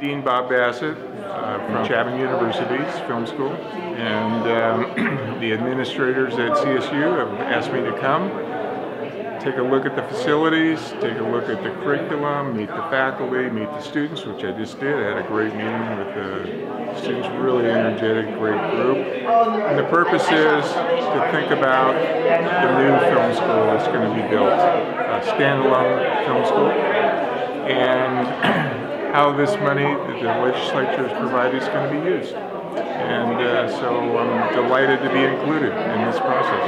Dean Bob Bassett from Chapman University's film school, and the administrators at CSU have asked me to come, take a look at the facilities, take a look at the curriculum, meet the faculty, meet the students, which I just did. I had a great meeting with the students, really energetic, great group. And the purpose is to think about the new film school that's going to be built, a standalone film school, and how this money that the legislature has provided is going to be used. And so I'm delighted to be included in this process.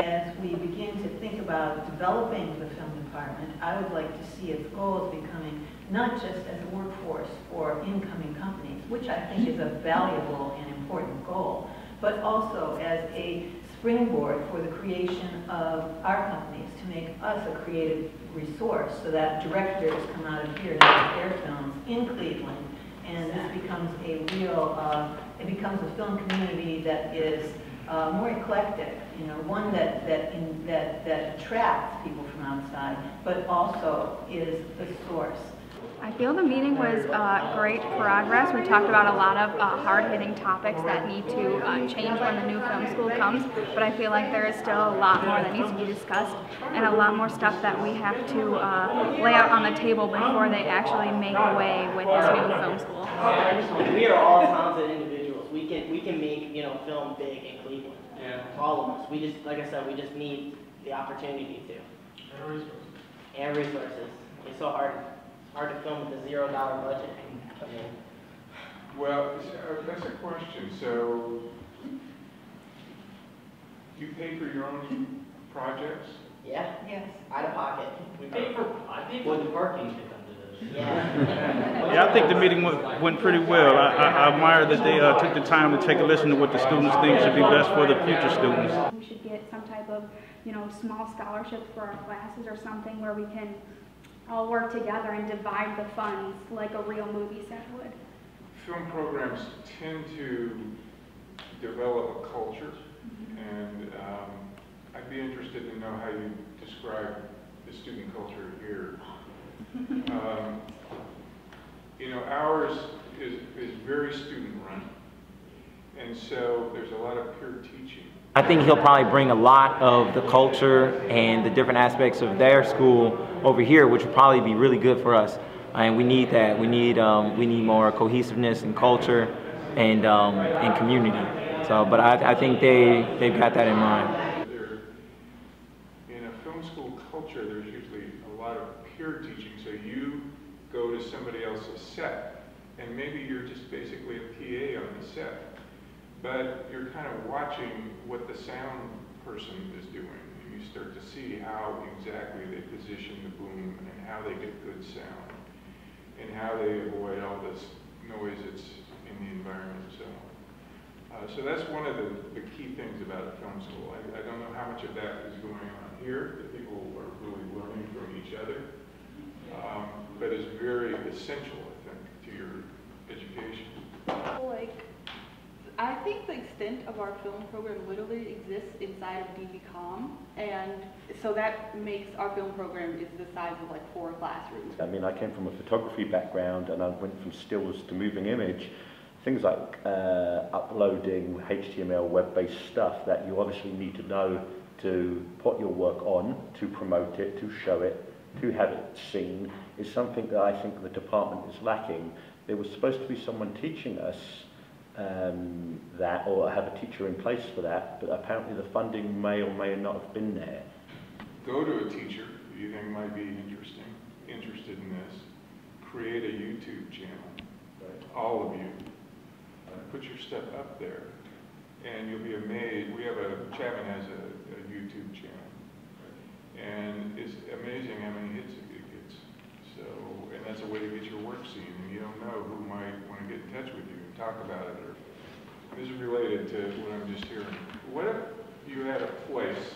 As we begin to think about developing the film department, I would like to see its goals becoming not just as a workforce for incoming companies, which I think is a valuable and important goal, but also as a springboard for the creation of our companies to make us a creative resource so that directors come out of here to make their films in Cleveland, and this becomes a real, it becomes a film community that is more eclectic, you know, one that attracts people from outside, but also is the source. I feel the meeting was great progress. We talked about a lot of hard-hitting topics that need to change when the new film school comes, but I feel like there is still a lot more that needs to be discussed and a lot more stuff that we have to lay out on the table before they actually make way with this new film school. We are all talented individuals. We can make, you know, film big in Cleveland. Yeah. All of us. We just, like I said, we just need the opportunity to. And resources. And resources. It's so hard. Hard to film with a $0 budget. Well, that's a question. So, you pay for your own projects? Yeah. Yes. Out of pocket. I pay for the parking to come to this. Yeah. Yeah, I think the meeting went pretty well. I admire that they took the time to take a listen to what the students think should be best for the future students. We should get some type of, you know, small scholarship for our classes or something where we can all work together and divide the funds like a real movie set would. Film programs tend to develop a culture, and I'd be interested to know how you describe the student culture here. You know, ours is very student-run, and so there's a lot of peer teaching. I think he'll probably bring a lot of the culture and the different aspects of their school over here, which will probably be really good for us. And we need that. We need more cohesiveness and culture and community. So, but I think they've got that in mind. In a film school culture, there's usually a lot of peer teaching. So you go to somebody else's set, and maybe you're just basically a PA on the set, but you're kind of watching what the sound person is doing. And you start to see how exactly they position the boom and how they get good sound and how they avoid all this noise that's in the environment. So that's one of the key things about a film school. I don't know how much of that is going on here, that people are really learning from each other, but it's very essential, I think, to your education. I think the extent of our film program literally exists inside of DVCOM, and so that makes our film program is the size of like 4 classrooms. I mean, I came from a photography background and I went from stills to moving image. Things like uploading HTML web-based stuff that you obviously need to know to put your work on, to promote it, to show it, to have it seen, is something that I think the department is lacking. There was supposed to be someone teaching us that, or have a teacher in place for that, but apparently the funding may or may not have been there. Go to a teacher who you think might be interested in this, create a YouTube channel, all of you, put your stuff up there, and you'll be amazed. Chapman has a YouTube channel, and it's amazing how many hits it gets. So, and that's a way to get your work seen, and you don't know who might want to get in touch with you and talk about it. This is related to what I'm just hearing. What if you had a place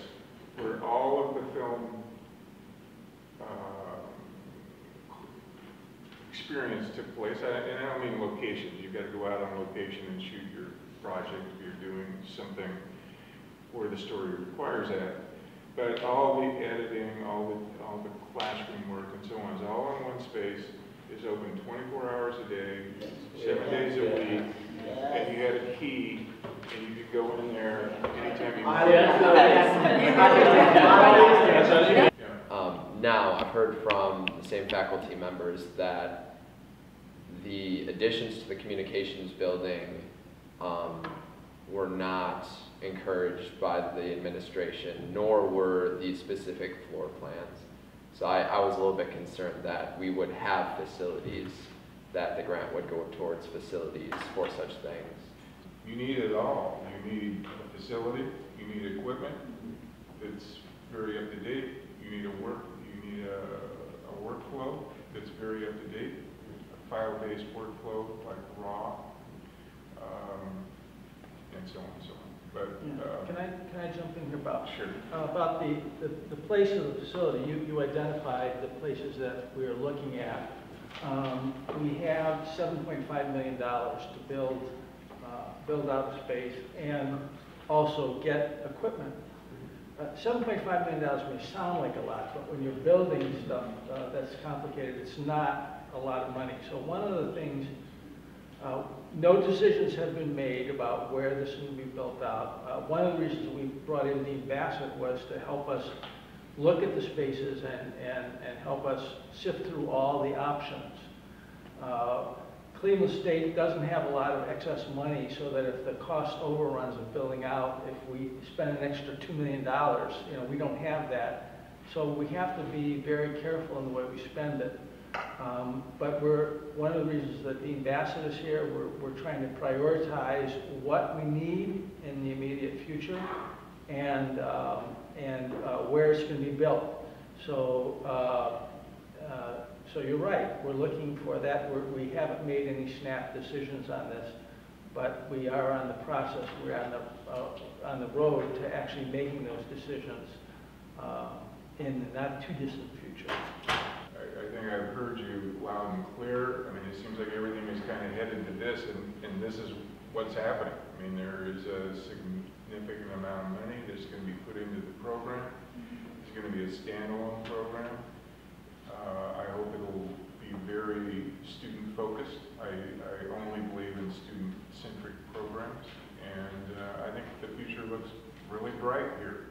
where all of the film experience took place, and I don't mean locations. You've got to go out on location and shoot your project if you're doing something where the story requires that. But all the editing, all the classroom work and so on is all in one space, is open 24 hours a day, 7 days a week, and you had a key, and you could go in there anytime you want. Now, I've heard from the same faculty members that the additions to the communications building were not encouraged by the administration, nor were the specific floor plans. So I was a little bit concerned that we would have facilities, that the grant would go towards facilities for such things. You need it all. You need a facility, you need equipment that's very up to date, you need a workflow that's very up to date, a file-based workflow like raw, and so on and so on. But can I jump in here about sure about the place of the facility? You identified the places that we are looking at. We have $7.5 million to build out a space and also get equipment. $7.5 million may sound like a lot, but when you're building stuff that's complicated, it's not a lot of money. So one of the things, no decisions have been made about where this will be built out. One of the reasons we brought in Dean Bassett was to help us look at the spaces and help us sift through all the options. Cleveland State doesn't have a lot of excess money, so that if the cost overruns of building out, if we spend an extra $2 million, we don't have that. So we have to be very careful in the way we spend it. But one of the reasons that Dean Bassett is here, we're trying to prioritize what we need in the immediate future and where it's going to be built. So you're right, we're looking for that. We haven't made any snap decisions on this, but we are on the process. We're on the road to actually making those decisions in the not too distant future. I think I've heard you loud and clear. I mean, it seems like everything is kind of headed to this, and this is what's happening. I mean, there is a significant amount of money that's going to be put into the program. It's going to be a standalone program. I hope it will be very student-focused. I only believe in student-centric programs, and I think the future looks really bright here.